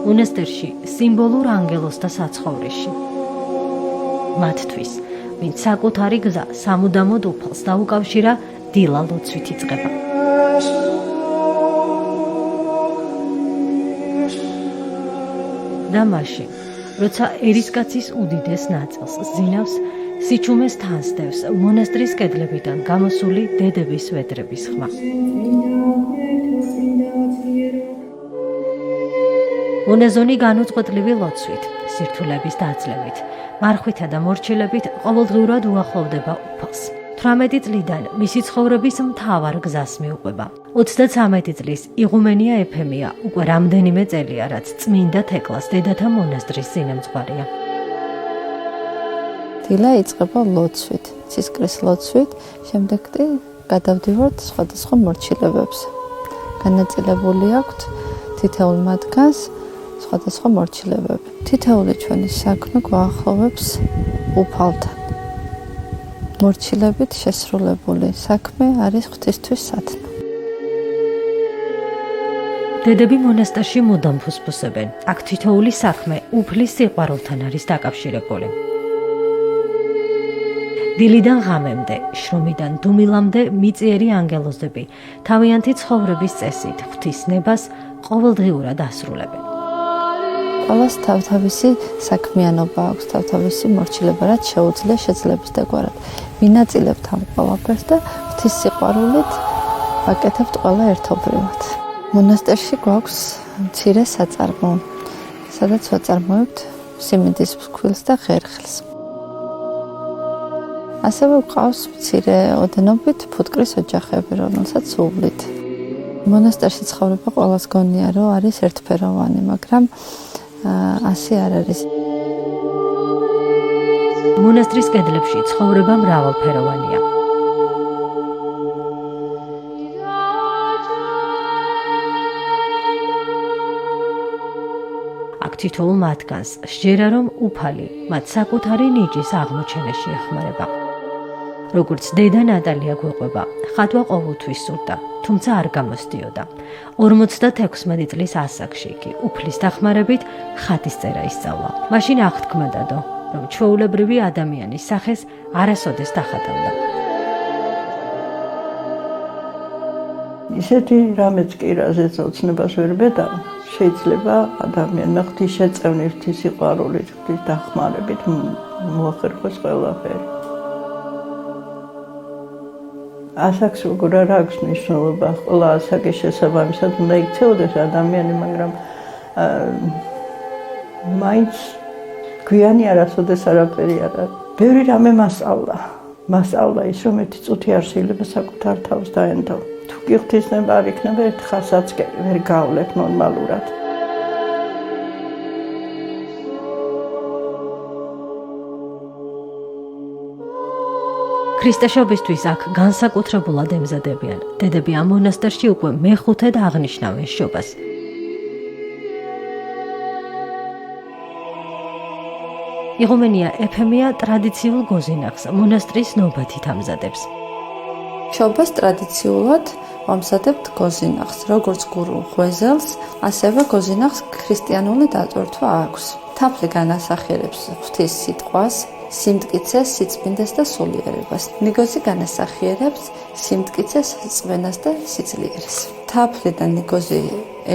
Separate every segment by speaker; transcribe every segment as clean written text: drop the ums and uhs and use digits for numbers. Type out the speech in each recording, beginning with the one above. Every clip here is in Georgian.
Speaker 1: მონასტერში სიმბოლურ ანგელოზთა საცხოვრისში. მათთვის, ვინც საკუთარი გზა სამუდამოდ უფალს დაუკავშირა, დილა ლოცვით იწყება. და მაშინ, როცა ერისკაცის უდიდეს ნაწილს ზინავს, სიჩუმეს თან სდევს მონასტრის კედლებიდან გამოსული დედების ვედრების ხმა. მონაზონი განუწყვეტლივი ლოცვით, სირთულების დაძლევით, მარხვითა და მორჩილებით ყოველდღიურად უახლოვდება უფალს. 18 წლიდან მისი ცხოვრების მთავარ გზას მიუყვება. 33 წლის იღუმენია ეფემია უკვე რამდენიმე წელია, რაც წმინდა თეკლას დედათა მონასტრის წინამძღვარია.
Speaker 2: დილა იწყება ლოცვით, ცისკრის ლოცვით, შემდეგ კი გადავდივართ სხვადასხვა მორჩილებებს. განაწილებული აქვთ თითოეულ მათგანს სხვადასხვა მორჩილებები. თითოეული ჩვენი საქმე გვაახლოვებს უფალთან. მორჩილებით შესრულებული საქმე არის ღვთისთვის სათნო.
Speaker 1: დედები მონასტერში მუდამ ფუსფუსებენ. აქ თითოეული საქმე უფლის სიყვარულთან არის დაკავშირებული. დილიდან ღამემდე, შრომიდან დუმილამდე მიწიერი ანგელოზები თავიანთი ცხოვრების წესით ღვთის ნებას ყოველდღიურად ასრულებენ.
Speaker 2: ყველას თავთავისი საქმიანობა აქვს, თავთავისი მორჩილება, რაც შეუძლია შეძლების დაგვარად. ვინაწილებთ ამ ყველაფერს და ღვთის სიყვარულით ვაკეთებთ ყველა ერთობრივად. მონასტერში გვაქვს მცირე საწარმო, სადაც ვაწარმოებთ სიმინდის ფქვილს და ხერხილს. ასევე გვყავს მცირე ოდენობით ფუტკრის ოჯახები, რომელსაც ვუვლით. მონასტერში ცხოვრება ყველას გონია, რომ არის ერთფეროვანი, მაგრამ ასე არ არის.
Speaker 1: მონასტრის კედლებში ცხოვრება მრავალფეროვანია. აქ თითოეულ მათგანს სჯერა, რომ უფალი მათ საკუთარი ნიჭის აღმოჩენაში ეხმარება. როგორც დედა ნატალია გვეყვება, ხატვა ყოველთვის სურდა, თუმცა არ გამოსდიოდა. 56 წლის ასაკში კი უფლის დახმარებით ხატის წერა ისწავლა. მაშინ აღთქმა დადო, რომ ჩვეულებრივი ადამიანის სახეს არასოდეს დახატავდა.
Speaker 3: ისეთი რამეც კი რაზეც ოცნებას ვერ ბედავ, შეიძლება ადამიანმა ღვთის შეწევნით, ღვთის სიყვარულით, ღვთის დახმარებით მოახერხოს ყველაფერი. ასაკს როგორ არ აქვს მნიშვნელობა, ყველა ასაკის შესაბამისად უნდა იქცეოდეს ადამიანი, მაგრამ მაინც გვიანი არასოდეს არაფერი არ არის. ბევრი რამე მასწავლა ის, რომ ერთი წუთი არ შეიძლება საკუთარ თავს დაენდო. თუ კი ღვთის ნება არ იქნება, ერთ ხაზსაც ვერ გავლებ ნორმალურად.
Speaker 1: ქრისტეშობისთვის აქ განსაკუთრებულად ემზადებიან. დედები ამ მონასტერში უკვე მეხუთედ აღნიშნავენ შობას. იღუმენია ეფემია ტრადიციულ გოზინახს მონასტრის ნობათით ამზადებს.
Speaker 2: შობას ტრადიციულად ვამზადებთ გოზინახს, როგორც გურულ ღვეზელს, ასევე გოზინახს ქრისტიანული დატვირთვა აქვს. თაფლი განასახიერებს ღვთის სიტყვას, სიმტკიცეს, სიწმინდეს და სულიერებას. ნიგოზი განასახიერებს სიმტკიცეს, წვენას და სიძლიერეს. თაფლი და ნიგოზი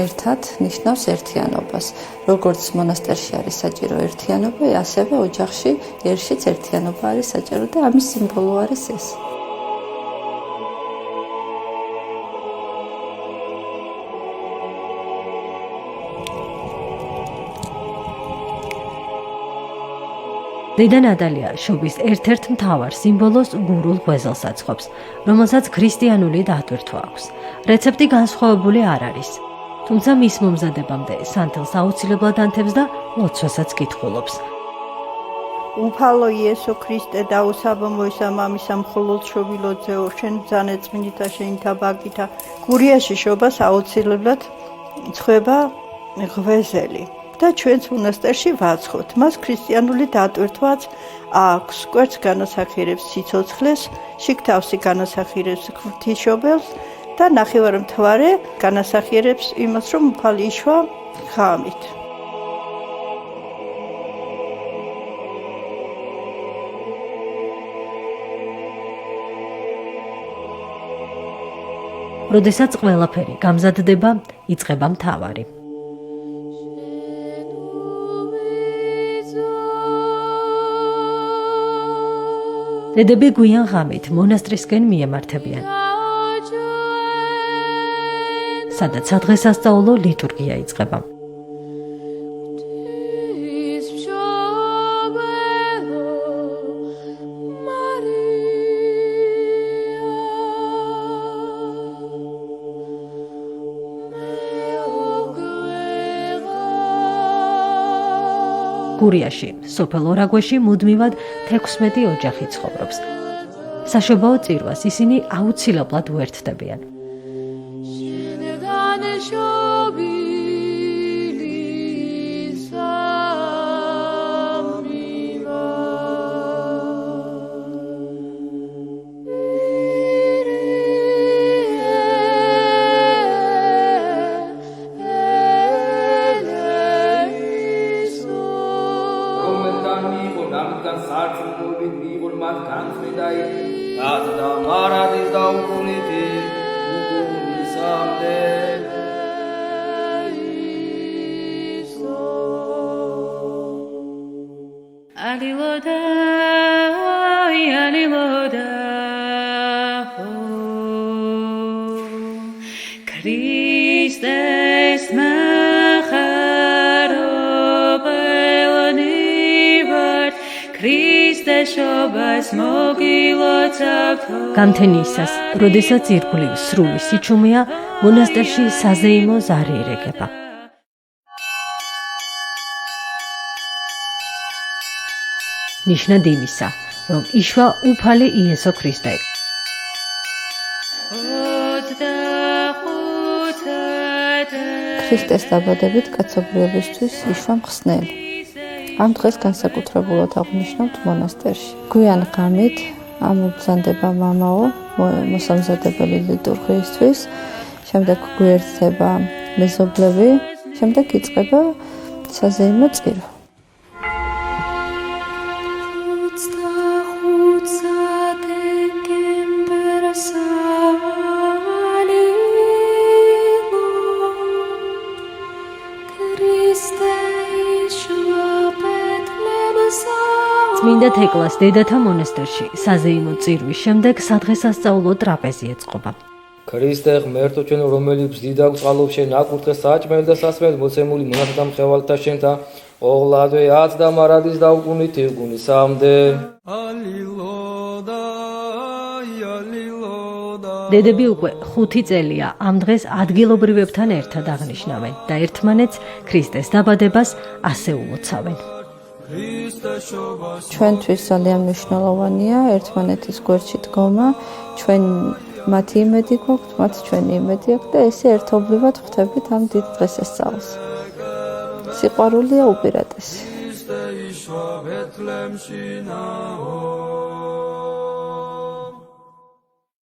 Speaker 2: ერთად ნიშნავს ერთიანობას. როგორც მონასტერში არის საჭირო ერთიანობა, ასევე ოჯახში ერშიც ერთიანობა არის საჭირო და ამის სიმბოლო არის ეს.
Speaker 1: დედა ნატალია შობის ერთ-ერთ მთავარ სიმბოლოს გურულ ღვეზელს აცხობს, რომელსაც ქრისტიანული დატვირთვა აქვს. რეცეპტი განსხვავებული არ არის, თუმცა მის მომზადებამდე სანთელს აუცილებლად ანთებს და ლოცვასაც კითხულობს.
Speaker 4: უფალო იესო ქრისტე დაუსაბამოისა მამისა მხოლოდ შობილოძეო, შენ ბრძანეწმინდითა შენითა ბაგითა. გურიაში შობას აუცილებლად ცხება ღვეზელი. და ჩვენს მონასტერში ვაცხოთ. მას ქრისტიანული დატვირთვაც აქვს. კვერცხს განასახიერებს სიცოცხლეს, შიგთავსი განასახიერებს ღვთისმშობელს და ნახევარმთვარე განასახიერებს იმას, რომ უფალი იშვა ღამით.
Speaker 1: როდესაც ყველაფერი გამზადდება, იწყება მთავარი. დედები გვიან ღამით მონასტრისკენ მიემართებიან, სადაც სადღესასწაულო ლიტურგია იწყება. გურიაში, სოფელ ორაგვეში მუდმივად 16 ოჯახი ცხოვრობს. საშობაო წირვას ისინი აუცილებლად უერთდებიან. გამთენიისას, როდესაც ირგვლივ სრული სიჩუმეა, მონასტერში საზეიმო ზარი ირეგება. ნიშნად იმისა, რომ იშვა უფალი იესო ქრისტე.
Speaker 2: ქრისტეს დაბადებით კაცობრიობისთვის იშვა მხსნელი. ამ დღეს განსაკუთრებულად აღნიშნავთ მონასტერში. გვიან ღამით ამობრძანდება მამაო მოსამზადებელი ლიტურგიისთვის, შემდეგ გვერდება მეზობლები, შემდეგ იწყება საზეიმო წირვა.
Speaker 1: წმინდა თეკლას დედათა მონასტერში საზეიმო წირვის შემდეგ სადღესასწაულო ტრაპეზი ეწყობა.
Speaker 5: ქრისტე ღმერთო ჩვენ, რომელიც ბზიდა გვწყალობს შენ აკურთხე საჭმელი და სასმელი მოცემული მონათთა მხევალთა შენთან, ოღლადვე აც და მარადის დაუგუნით იღუნისამდე.
Speaker 1: დედები უკვე 5 წელია ამ დღეს ადგილობრივებთან ერთად აღნიშნავენ და ერთმანეთს ქრისტეს დაბადებას ასე ულოცავენ.
Speaker 2: ჩვენთვის ძალიან მნიშვნელოვანია ერთმანეთის გვერდში დგომა, ჩვენ მათი იმედი გვაქვთ, მათ ჩვენი იმედი აქვს და ესე ერთობლივად ხვდებით ამ დიდ დღესასწაულს. სიყვარულია უპირატესი.